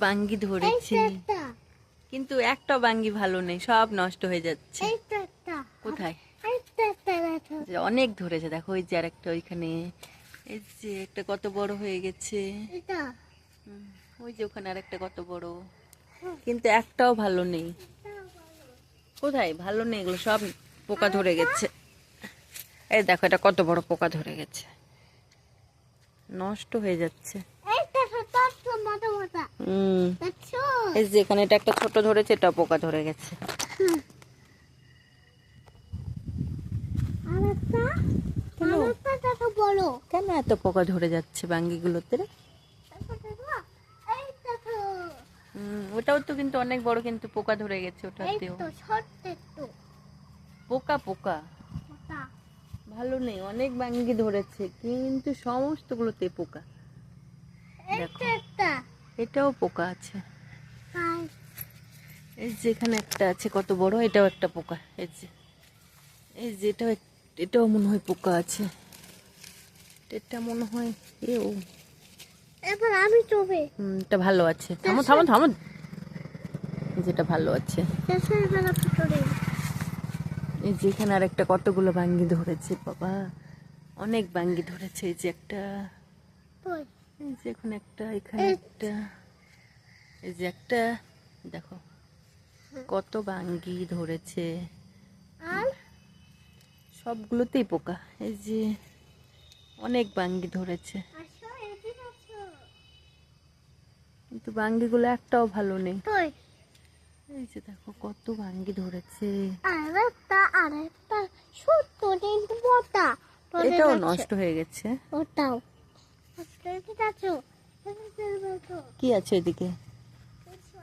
বাঙ্গি ধরেছি, কিন্তু একটা বাঙ্গি ভালো নেই, সব নষ্ট হয়ে যাচ্ছে। কোথায়? অনেক ধরেছে, দেখো ওই যে আর একটা ওইখানে, এই যে একটা কত বড় হয়ে গেছে, ওই যে ওখানে আর একটা কত বড়, কিন্তু একটাও ভালো নেই। কোথায় ভালো নেই, এগুলো সব পোকা ধরে গেছে। এই দেখো এটা কত বড় পোকা ধরে গেছে, নষ্ট হয়ে যাচ্ছে। এই যে এখানে এটা একটা ছোট ধরেছে, এটা পোকা ধরে গেছে। কেন এত পোকা ধরে যাচ্ছে বাঙ্গিগুলোতে? ওটাও তো কিন্তু অনেক বড়, কিন্তু পোকা ধরে গেছে ওটাতেও। পোকা পোকা ভালো নেই, অনেক বাঙ্গি ধরেছে কিন্তু সমস্তগুলোতে পোকা। দেখো এটাও পোকা আছে, এই যে এখানে একটা আছে কত বড়, এটাও একটা পোকা। এই যে এটাও মনে হয় পোকা আছে, এটা মনে হয় এবার আমি চোবে। এটা ভালো আছে, থামো থামো থামো, যেটা ভালো আছে। এই যে এখানে আর একটা কতগুলো বাঙ্গি ধরেছে, বাবা অনেক বাঙ্গি ধরেছে। এই যে একটা, এই যে এখন একটা, এখানে একটা, এই যে একটা, দেখো কত বাঙ্গি ধরেছে, সবগুলোতেই পোকা। এই যে অনেক বাঙ্গি ধরেছে, কিন্তু বাঙ্গিগুলো একটাও ভালো নেই। এই যে দেখো কত বাঙ্গি ধরেছে, এটাও নষ্ট হয়ে গেছে। ওটাও কি আছে এদিকে?